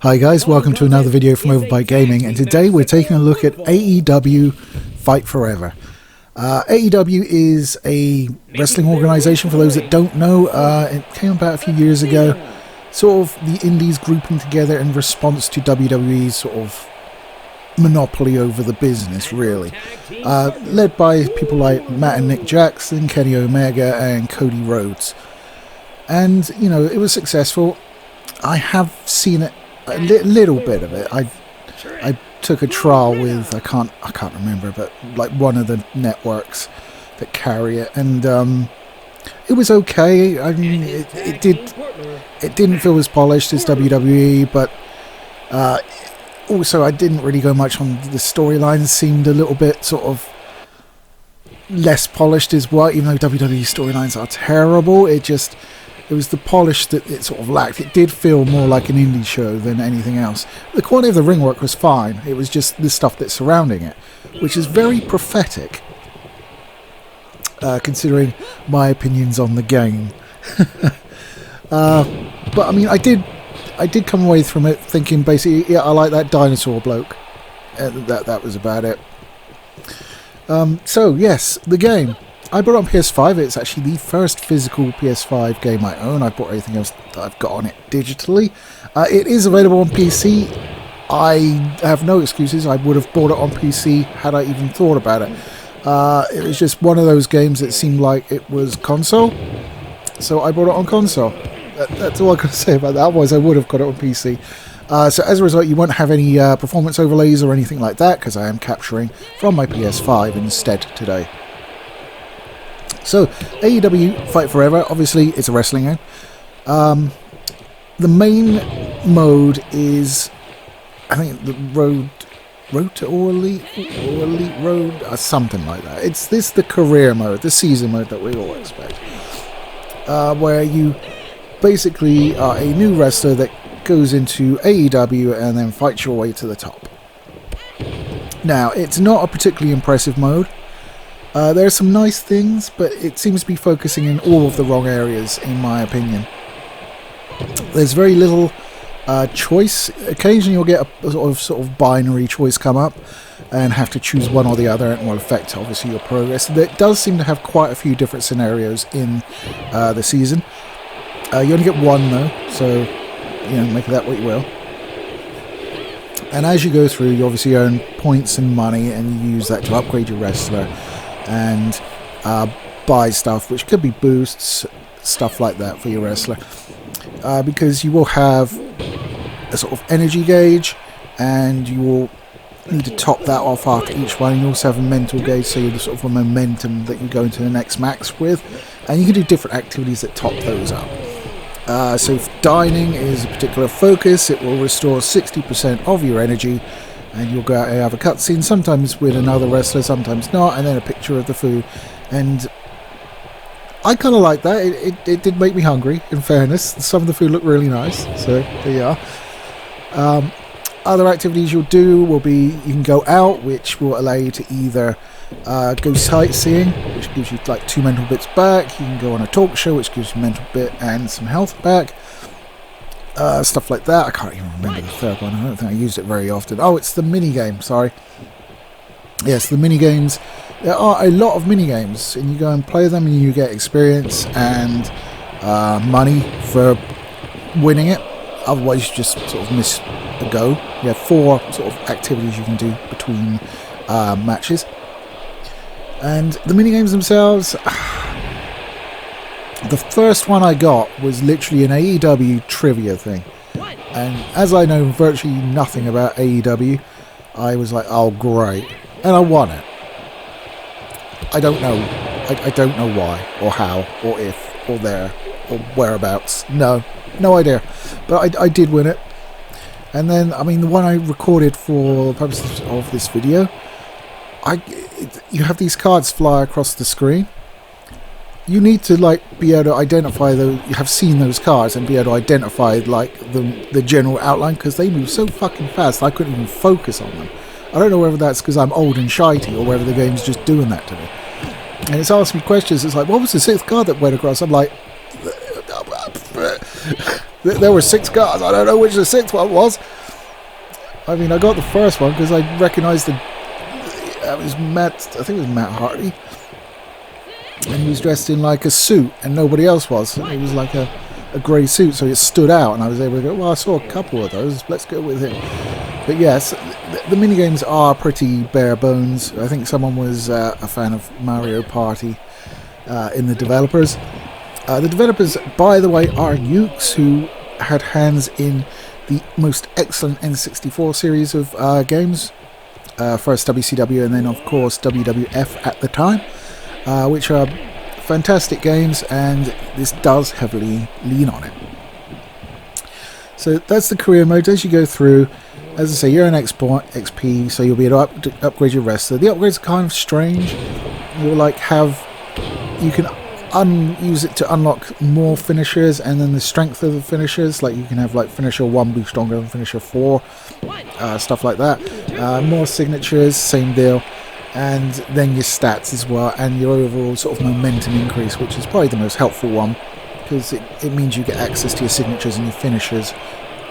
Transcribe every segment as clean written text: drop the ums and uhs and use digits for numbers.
Hi guys, welcome to another video from Overbite Gaming, and today we're taking a look at AEW Fight Forever. AEW is a wrestling organisation, for those that don't know. It came about a few years ago, sort of the indies grouping together in response to WWE's sort of monopoly over the business, really. Led by people like Matt and Nick Jackson, Kenny Omega and Cody Rhodes. And, you know, it was successful. I have seen it, a little bit of it. I took a trial with, I can't remember, but like one of the networks that carry it, and it was okay. I mean, it didn't feel as polished as WWE, but also I didn't really go much on the storylines. Seemed a little bit sort of less polished as well, even though WWE storylines are terrible. It was the polish that it sort of lacked. It did feel more like an indie show than anything else. The quality of the ring work was fine. It was just the stuff that's surrounding it, which is very prophetic, considering my opinions on the game. But I mean, I did come away from it thinking basically, yeah, I like that dinosaur bloke. That was about it. So yes, the game. I bought it on PS5. It's actually the first physical PS5 game I own. I bought everything else that I've got on it digitally. It is available on PC. I have no excuses. I would have bought it on PC had I even thought about it. It was just one of those games that seemed like it was console, so I bought it on console. That's all I can say about that. Otherwise, I would have got it on PC. So as a result, you won't have any performance overlays or anything like that, because I am capturing from my PS5 instead today. So, AEW Fight Forever, obviously it's a wrestling game. The main mode is, I think, the Road to All Elite Road, something like that. It's the career mode, the season mode that we all expect. Where you basically are a new wrestler that goes into AEW and then fights your way to the top. Now, it's not a particularly impressive mode. There are some nice things, but it seems to be focusing in all of the wrong areas, in my opinion. There's very little choice. Occasionally you'll get a sort of binary choice come up and have to choose one or the other, and it will affect, obviously, your progress. It does seem to have quite a few different scenarios in the season. You only get one, though, so you know, make of that what you will. And as you go through, you obviously earn points and money, and you use that to upgrade your wrestler and buy stuff, which could be boosts, stuff like that for your wrestler, because you will have a sort of energy gauge, and you will need to top that off after each one. You also have a mental gauge, so you're the sort of a momentum that you go into the next max with, and you can do different activities that top those up. So if dining is a particular focus, it will restore 60% of your energy, and you'll go out and have a cutscene, sometimes with another wrestler, sometimes not, and then a picture of the food. And I kind of like that. It did make me hungry, in fairness. Some of the food looked really nice, so there you are. Other activities you'll do will be, you can go out, which will allow you to either go sightseeing, which gives you like 2 mental bits back. You can go on a talk show, which gives you a mental bit and some health back. Stuff like that. I can't even remember the third one. I don't think I used it very often. Oh, it's the mini game. Sorry. Yes, the mini games. There are a lot of mini games, and you go and play them, and you get experience and money for winning it. Otherwise, you just sort of miss the go. You have 4 sort of activities you can do between matches, and the mini games themselves. The first one I got was literally an AEW trivia thing, and as I know virtually nothing about AEW, I was like, oh great, and I won it. I don't know why, or how, or if, or there, or whereabouts. No idea, but I did win it. And then, I mean, the one I recorded for the purposes of this video, you have these cards fly across the screen. You need to like be able to identify those. You have seen those cards and be able to identify like the general outline, because they move so fucking fast I couldn't even focus on them. I don't know whether that's because I'm old and shitey, or whether the game's just doing that to me. And it's asking me questions. It's like, what was the 6th card that went across? I'm like, There were 6 cars. I don't know which the 6th one was. I mean, I got the first one because I recognised it was Matt. I think it was Matt Hardy, and he was dressed in like a suit, and nobody else was. It was like a grey suit, so it stood out, and I was able to go, well, I saw a couple of those. Let's go with him. But yes, the minigames are pretty bare bones. I think someone was a fan of Mario Party in the developers. The developers, by the way, are Ukes, who had hands in the most excellent N64 series of games. First WCW and then, of course, WWF at the time, which are fantastic games, and this does heavily lean on it. So that's the career mode. As you go through, as I say, you're an XP, so you'll be able to upgrade your wrestler. The upgrades are kind of strange. You'll you can use it to unlock more finishers, and then the strength of the finishers, like you can have like finisher 1 be stronger than finisher 4, stuff like that. More signatures, same deal, and then your stats as well, and your overall sort of momentum increase, which is probably the most helpful one, because it means you get access to your signatures and your finishers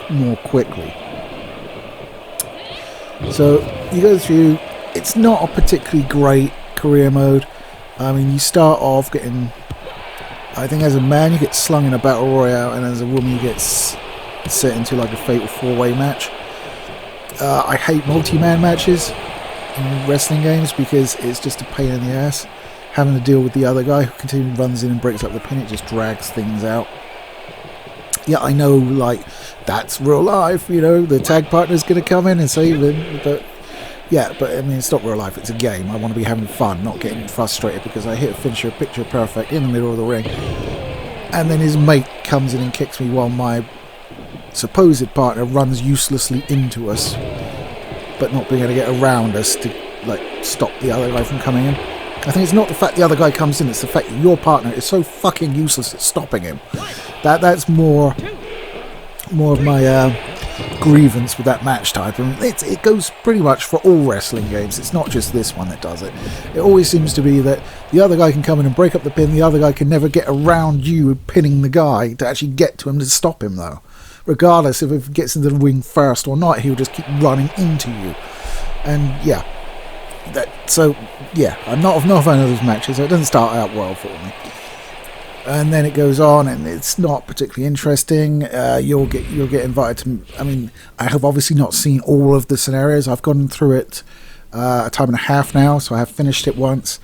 more quickly. So you go through, it's not a particularly great career mode. I mean, you start off getting, I think as a man you get slung in a battle royale, and as a woman you get set into like a fatal 4-way match. I hate multi-man matches in wrestling games because it's just a pain in the ass. Having to deal with the other guy who continually runs in and breaks up the pin, it just drags things out. Yeah, I know, like, that's real life, you know, the tag partner's going to come in and save him, but yeah, but I mean, it's not real life, it's a game. I want to be having fun, not getting frustrated because I hit a finisher picture perfect in the middle of the ring, and then his mate comes in and kicks me while my supposed partner runs uselessly into us, but not being able to get around us to, like, stop the other guy from coming in. I think it's not the fact the other guy comes in, it's the fact that your partner is so fucking useless at stopping him. That's more of my grievance with that match type, and it goes pretty much for all wrestling games. It's not just this one that does it. It always seems to be that the other guy can come in and break up the pin, the other guy can never get around you pinning the guy to actually get to him to stop him, though. Regardless if he gets into the ring first or not, he'll just keep running into you. And yeah, I'm not a fan of those matches, so it doesn't start out well for me. And then it goes on, and it's not particularly interesting. You'll get invited to. I mean, I have obviously not seen all of the scenarios. I've gone through it a time and a half now, so I have finished it once.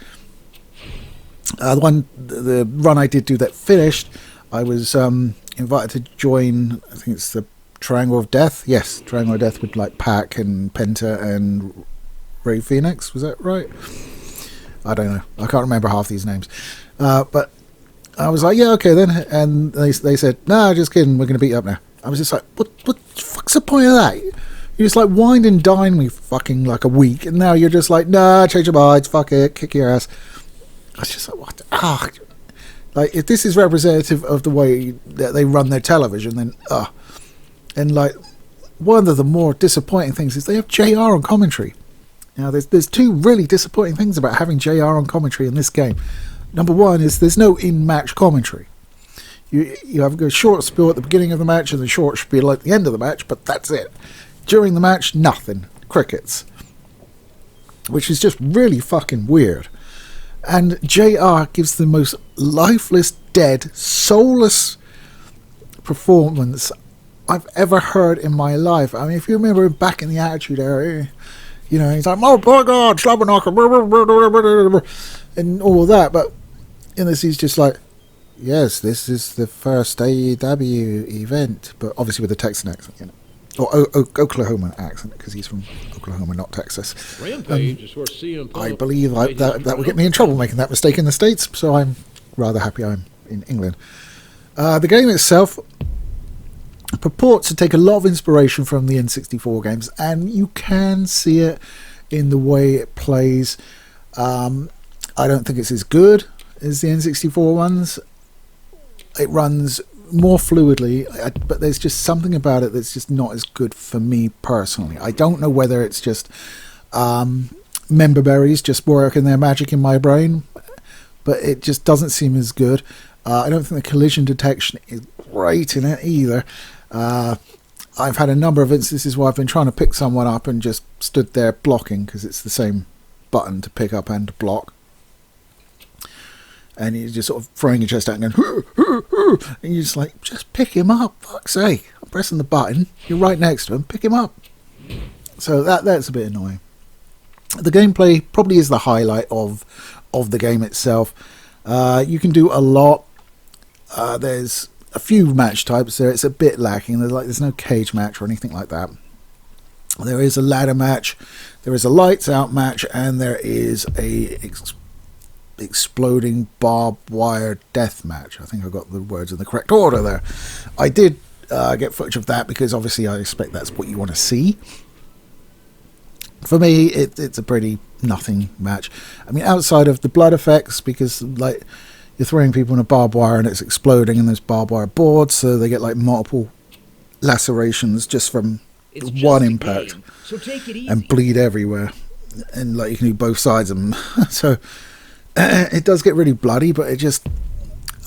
The run I did do that finished, I was invited to join. I think it's the Triangle of Death. Yes, Triangle of Death with like Pac and Penta and Ray Phoenix. Was that right? I don't know. I can't remember half these names, but. I was like, yeah, okay then, and they said, nah, just kidding, we're going to beat you up now. I was just like, what the fuck's the point of that? You just like wined and dined me for fucking like a week, and now you're just like, nah, change your minds, fuck it, kick your ass. I was just like, what? Like, if this is representative of the way that they run their television, then, and like, one of the more disappointing things is they have JR on commentary. Now, there's 2 really disappointing things about having JR on commentary in this game. Number one is there's no in-match commentary. You have a short spiel at the beginning of the match and a short spiel at the end of the match, but that's it. During the match, nothing. Crickets. Which is just really fucking weird. And JR gives the most lifeless, dead, soulless performance I've ever heard in my life. I mean, if you remember back in the Attitude Era, you know, he's like, oh my god, Slobberknocker, and all of that, but in this he's just like, yes, this is the first AEW event, but obviously with a Texan accent, you know, or Oklahoma accent, because he's from Oklahoma, not Texas. Rampage is where CM Punk, I believe that would get me in trouble making that mistake in the States, so I'm rather happy I'm in England. The game itself purports to take a lot of inspiration from the N64 games, and you can see it in the way it plays. I don't think it's as good as the N64 ones. It runs more fluidly, but there's just something about it that's just not as good for me personally. I don't know whether it's just member berries just working their magic in my brain, but it just doesn't seem as good. I don't think the collision detection is great in it either. I've had a number of instances where I've been trying to pick someone up and just stood there blocking, because it's the same button to pick up and to block. And you're just sort of throwing your chest out and going, and you're just like, just pick him up, fuck's sake. I'm pressing the button, you're right next to him, pick him up. So that's a bit annoying. The gameplay probably is the highlight of the game itself. You can do a lot. There's a few match types there. It's a bit lacking. There's no cage match or anything like that. There is a ladder match, there is a lights out match, and there is a exploding barbed wire death match. I think I got the words in the correct order there. I did get footage of that because obviously I expect that's what you want to see. For me, it's a pretty nothing match. I mean, outside of the blood effects, because like you're throwing people in a barbed wire and it's exploding, and there's barbed wire boards, so they get like multiple lacerations just from one impact, so take it easy. And bleed everywhere, and like you can do both sides of them. So it does get really bloody, but it just,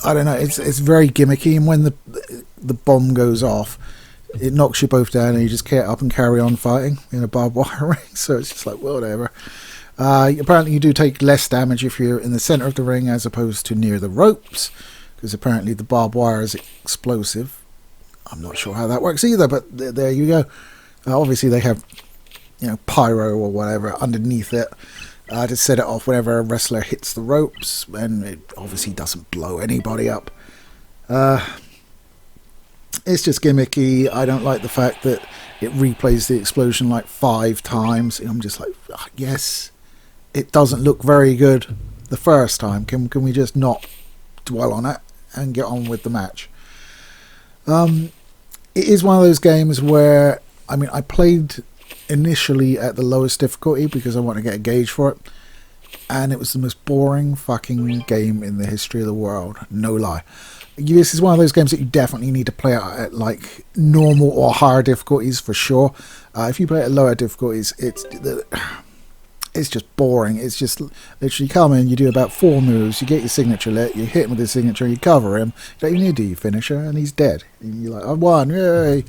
I don't know, it's very gimmicky, and when the bomb goes off, it knocks you both down and you just get up and carry on fighting in a barbed wire ring. So it's just like, whatever. Apparently you do take less damage if you're in the center of the ring as opposed to near the ropes, because apparently the barbed wire is explosive. I'm not sure how that works either, but there you go. Obviously they have, pyro or whatever underneath it to set it off whenever a wrestler hits the ropes, and it obviously doesn't blow anybody up. It's just gimmicky. I don't like the fact that it replays the explosion like 5 times. I'm just like, yes, it doesn't look very good the first time. Can we just not dwell on it and get on with the match? It is one of those games where, I played initially at the lowest difficulty because I want to get a gauge for it, and it was the most boring fucking game in the history of the world. No lie. This is one of those games that you definitely need to play at like normal or higher difficulties for sure. If you play at lower difficulties, it's just boring. It's just literally come in, you do about 4 moves, you get your signature lit, you hit him with his signature, you cover him, you don't even need to do your finisher, and he's dead. And you're like, I won, yay!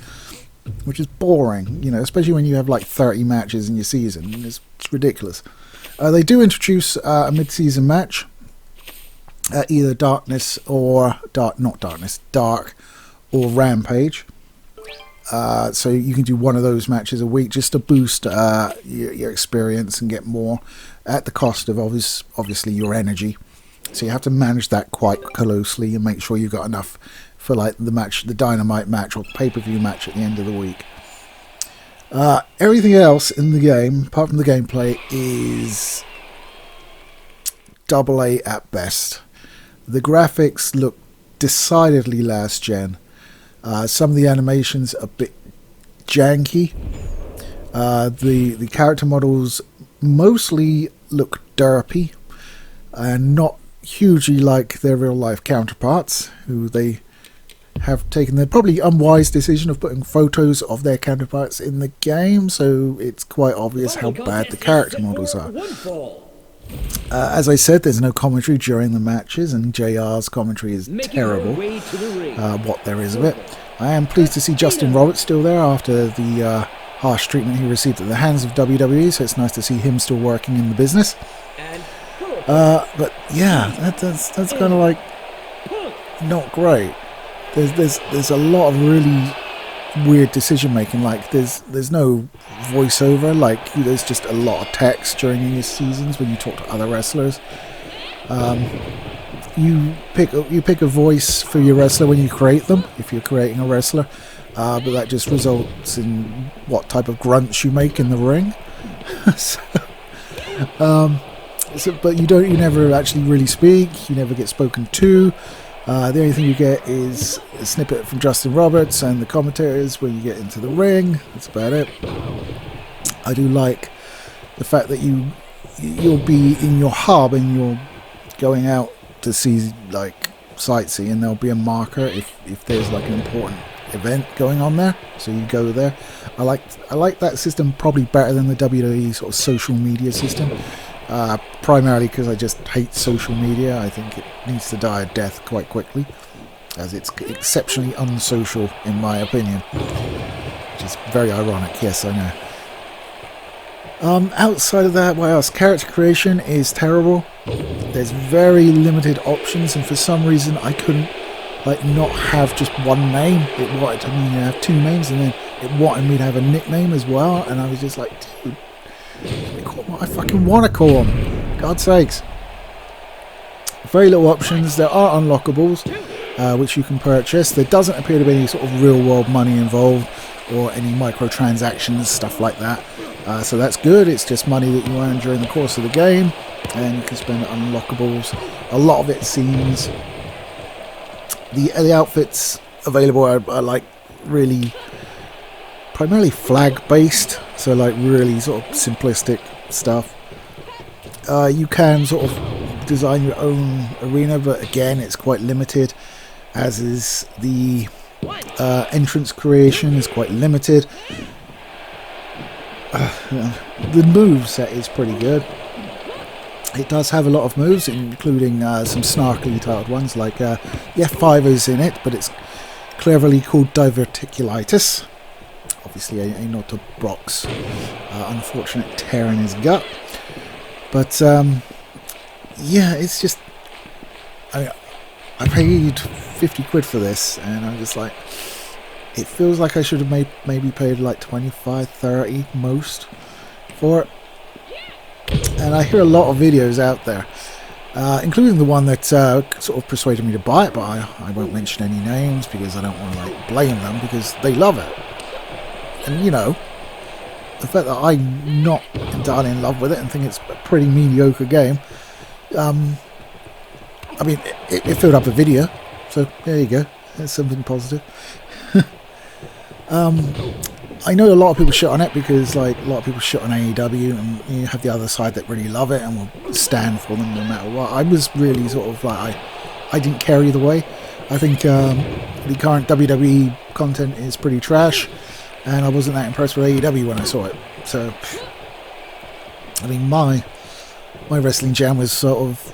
Which is boring, especially when you have like 30 matches in your season. It's ridiculous. They do introduce a mid-season match. Either Dark or Rampage. So you can do one of those matches a week just to boost your experience and get more at the cost of obviously your energy. So you have to manage that quite closely and make sure you've got enough for like the Dynamite match or pay-per-view match at the end of the week. Everything else in the game, apart from the gameplay, is AA at best. The graphics look decidedly last gen. Some of the animations are a bit janky. The character models mostly look derpy and not hugely like their real life counterparts, who they have taken the probably unwise decision of putting photos of their counterparts in the game, so it's quite obvious how bad the character models are. As I said, there's no commentary during the matches, and JR's commentary is terrible, what there is of it. I am pleased to see Justin Roberts still there after the harsh treatment he received at the hands of WWE, so it's nice to see him still working in the business. But yeah, that's kind of like not great. There's a lot of really weird decision making. Like there's no voiceover. Like there's just a lot of text during these seasons when you talk to other wrestlers. You pick a voice for your wrestler when you create them, if you're creating a wrestler, but that just results in what type of grunts you make in the ring. But you never actually really speak. You never get spoken to. The only thing you get is a snippet from Justin Roberts and the commentators when you get into the ring. That's about it. I do like the fact that you'll be in your hub and you're going out to see like sightsee, and there'll be a marker if there's like an important event going on there, so you go there. I like that system probably better than the WWE sort of social media system. Primarily because I just hate social media. I think it needs to die a death quite quickly. as it's exceptionally unsocial in my opinion, which is very ironic. Yes, I know. Outside of that, what else? Character creation is terrible. There's very limited options, and for some reason I couldn't not have just one name. It wanted me to have two names, and then it wanted me to have a nickname as well, and I was just like, dude, let me call what I fucking want to call them. God's sakes. Very little options. There are unlockables, which you can purchase. There doesn't appear to be any sort of real world money involved or any microtransactions, stuff like that. So that's good. It's just money that you earn during the course of the game, and you can spend it on unlockables. A lot of it seems the outfits available are like really primarily flag based, so like really sort of simplistic stuff. You can sort of design your own arena, but again it's quite limited, as is the entrance creation is quite limited. The move set is pretty good. It does have a lot of moves, including some snarkily titled ones, like the F5 is in it, but it's cleverly called diverticulitis. Obviously a nod to Brock's unfortunate tear in his gut. But yeah, it's just I paid 50 quid for this, and I'm just like, it feels like I should have maybe paid like 25, 30 most for it. And I hear a lot of videos out there, including the one that sort of persuaded me to buy it, but I won't mention any names because I don't want to blame them, because they love it. And you know, the fact that I'm not entirely in love with it and think it's a pretty mediocre game, I mean, it filled up a video, so there you go. That's something positive. I know a lot of people shit on it because a lot of people shit on AEW, and you have the other side that really love it and will stand for them no matter what. I was really sort of I didn't care either way. I think the current WWE content is pretty trash, and I wasn't that impressed with AEW when I saw it. So, I mean, my wrestling jam was sort of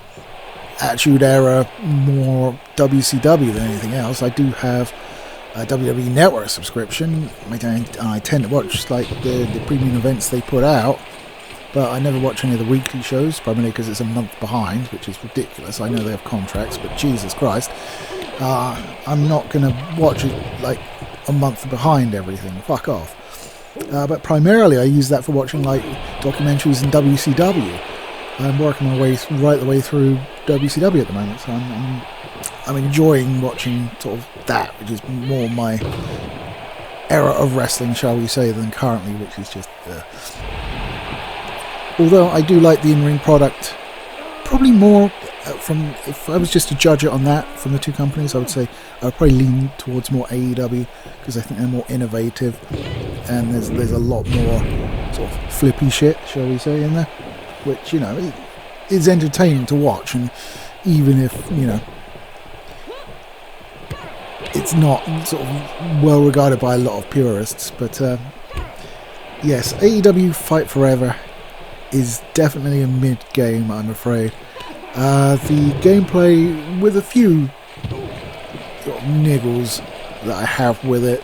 Attitude Era, more WCW than anything else. I do have a WWE Network subscription. I tend to watch the premium events they put out, but I never watch any of the weekly shows, primarily because it's a month behind, which is ridiculous. I know they have contracts, but Jesus Christ, I'm not going to watch it a month behind everything. Fuck off. But primarily I use that for watching documentaries in WCW. I'm working my way right the way through WCW at the moment, so I'm enjoying watching sort of that, which is more my era of wrestling, shall we say, than currently, which is just although I do like the in-ring product probably more from, if I was just to judge it on that from the two companies, I would say I would probably lean towards more AEW, because I think they're more innovative and there's a lot more sort of flippy shit, shall we say, in there, which, you know, is entertaining to watch. And even if, you know, it's not sort of well regarded by a lot of purists, but yes, AEW Fight Forever is definitely a mid-game, I'm afraid. The gameplay, with a few sort of niggles that I have with it,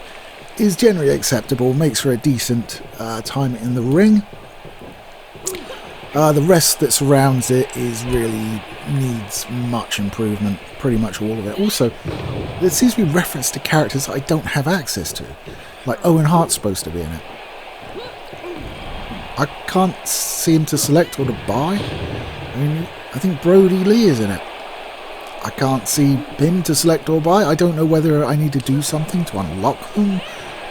is generally acceptable, makes for a decent time in the ring. The rest that surrounds it is really needs much improvement, pretty much all of it. Also, there seems to be reference to characters I don't have access to, like Owen Hart's supposed to be in it. I can't seem to select or to buy. I mean, I think Brody Lee is in it. I can't see him to select or buy. I don't know whether I need to do something to unlock them,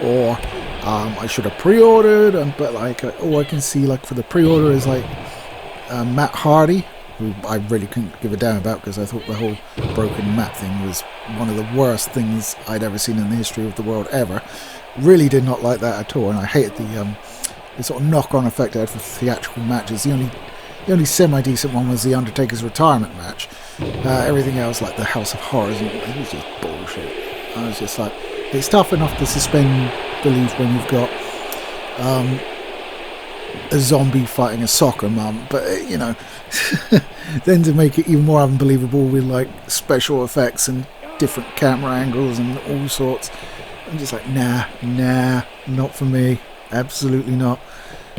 or I should have pre-ordered. But all I can see for the pre-order is Matt Hardy, who I really couldn't give a damn about, because I thought the whole broken Matt thing was one of the worst things I'd ever seen in the history of the world ever. Really did not like that at all, and I hated the sort of knock-on effect it had for theatrical matches. The only semi-decent one was the Undertaker's retirement match. Everything else, like the House of Horrors, it was just bullshit. I was just like, it's tough enough to suspend belief when you've got a zombie fighting a soccer mum, but you know, then to make it even more unbelievable with special effects and different camera angles and all sorts. I'm just like, nah, not for me. Absolutely not.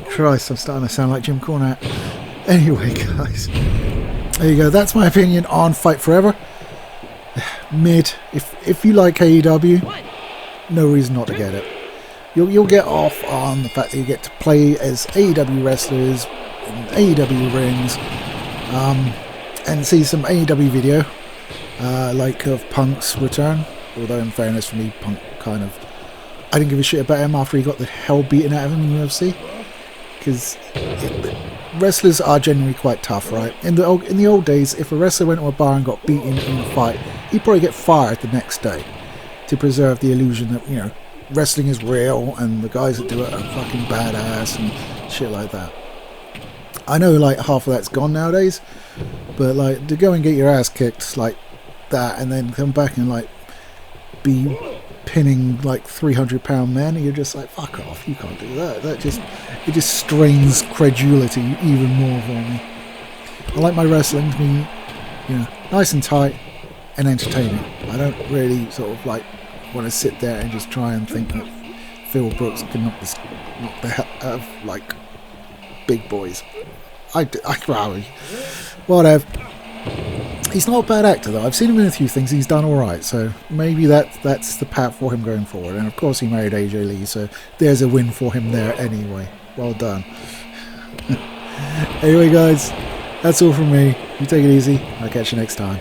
Christ, I'm starting to sound like Jim Cornette. Anyway, guys, there you go. That's my opinion on Fight Forever. Mid. If you like AEW, no reason not to get it. You'll get off on the fact that you get to play as AEW wrestlers in AEW rings, and see some AEW video, like of Punk's return. Although, in fairness, for me, Punk I didn't give a shit about him after he got the hell beaten out of him in UFC, because wrestlers are generally quite tough, right? In the old days, if a wrestler went to a bar and got beaten in a fight, he'd probably get fired the next day to preserve the illusion that, wrestling is real and the guys that do it are fucking badass and shit like that. I know, like, half of that's gone nowadays, but, like, to go and get your ass kicked like that and then come back and, like, be pinning, like, 300-pound men, you're just like, fuck off, you can't do that. It just strains credulity even more for me. I like my wrestling to be, nice and tight and entertaining. I don't really sort of, like, want to sit there and just try and think that Phil Brooks can knock the hell out of, like, big boys. Whatever. He's not a bad actor, though. I've seen him in a few things. He's done all right, so maybe that's the path for him going forward. And of course, he married AJ Lee, so there's a win for him there anyway. Well done. Anyway, guys, that's all from me. You take it easy. I'll catch you next time.